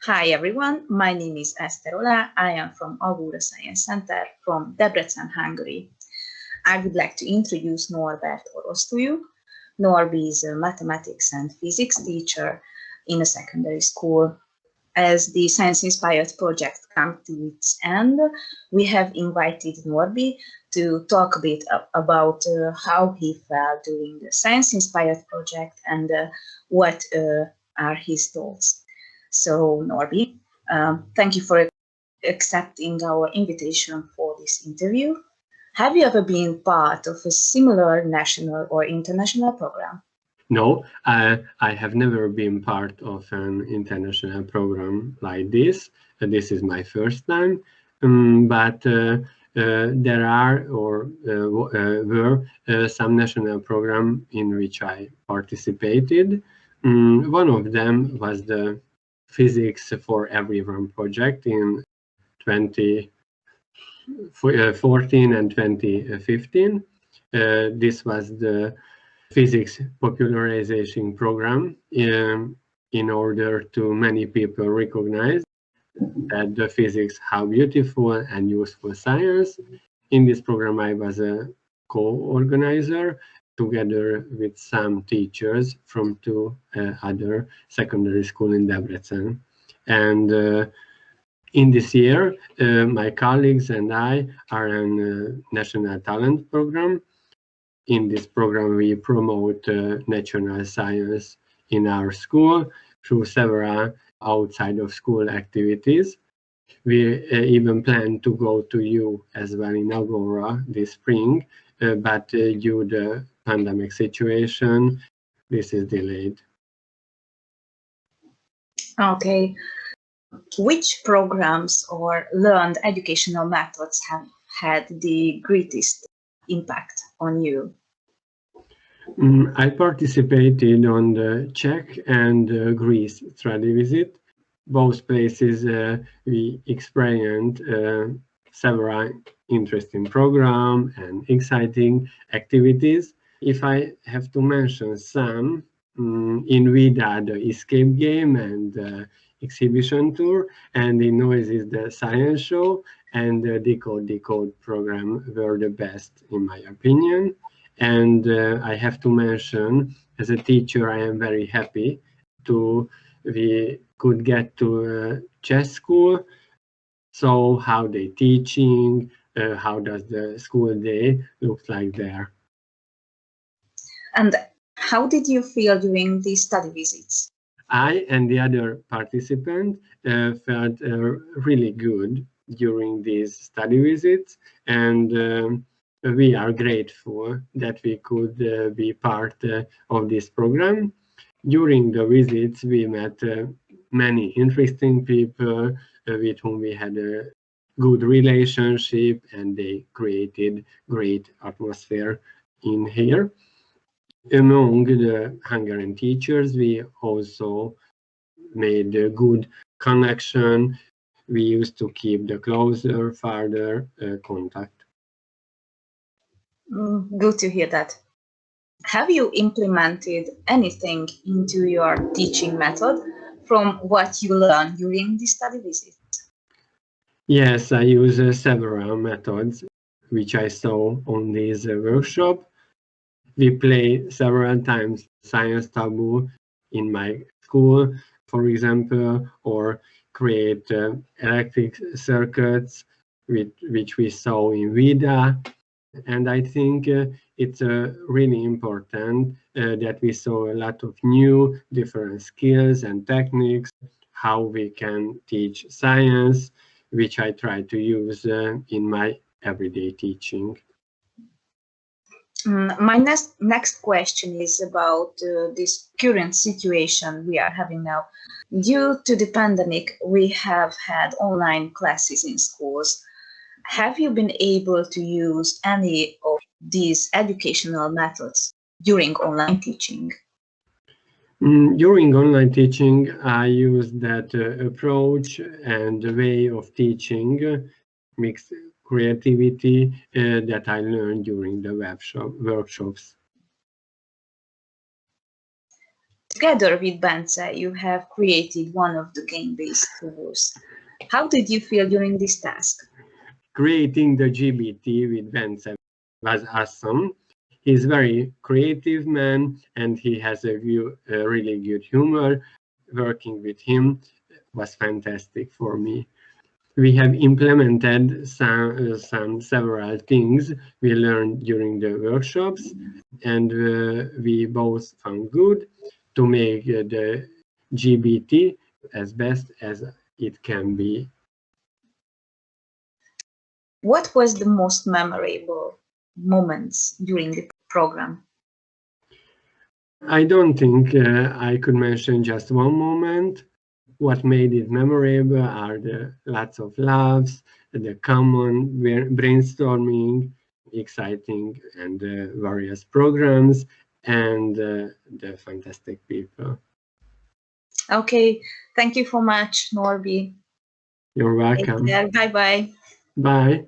Hi everyone, my name is Eszter Ola. I am from Agora Science Center from Debrecen, Hungary. I would like to introduce Norbert Orosz to you. Norbi is a mathematics and physics teacher in a secondary school. As the science-inspired project comes to its end, we have invited Norbi to talk a bit about how he felt during the science-inspired project and what are his thoughts. So, Norbi, thank you for accepting our invitation for this interview. Have you ever been part of a similar national or international program? No, I have never been part of an international program like this. This is my first time, but there are or were some national programs in which I participated. One of them was the Physics for Everyone project in 2014 and 2015. This was the physics popularization program in order to many people recognize that the physics, how beautiful and useful science. In this program, I was a co-organizer together with some teachers from two other secondary schools in Debrecen. And in this year, my colleagues and I are in a national talent program. In this program, we promote natural science in our school through several outside of school activities. We even plan to go to you as well in Agora this spring, but due to the pandemic situation, this is delayed. Okay. Which programs or learned educational methods have had the greatest impact on you? I participated on the Czech and Greece study visit. Both places we experienced several interesting programs and exciting activities. If I have to mention some, in Vida, the escape game and exhibition tour, and in Noises, the science show, and the Decode program were the best in my opinion. And I have to mention, as a teacher, I am very happy we could get to chess school. So how they teaching, how does the school day look like there? And how did you feel during these study visits? I and the other participants felt really good during these study visits, and we are grateful that we could be part of this program. During the visits, we met many interesting people with whom we had a good relationship, and they created great atmosphere in here. Among the Hungarian teachers, we also made a good connection. We used to keep the closer, further contact. Good to hear that. Have you implemented anything into your teaching method from what you learned during the study visit? Yes, I use several methods which I saw on this workshop. We play several times science taboo in my school, for example, or create electric circuits which we saw in Vida. And I think it's really important that we saw a lot of new different skills and techniques, how we can teach science, which I try to use in my everyday teaching. My next question is about this current situation we are having now. Due to the pandemic, we have had online classes in schools. Have you been able to use any of these educational methods during online teaching? During online teaching, I use that approach and way of teaching mixed creativity that I learned during the workshops. Together with Bence, you have created one of the game-based tools. How did you feel during this task? Creating the GBT with Bence was awesome. He's very creative man and he has a really good humor. Working with him was fantastic for me. We have implemented several things we learned during the workshops, and we both found good to make the GBT as best as it can be. What was the most memorable moments during the program? I don't think I could mention just one moment. What made it memorable are the lots of laughs, the common brainstorming, exciting and various programs, and the fantastic people. Okay, thank you so much, Norby. You're welcome. Bye-bye. Bye.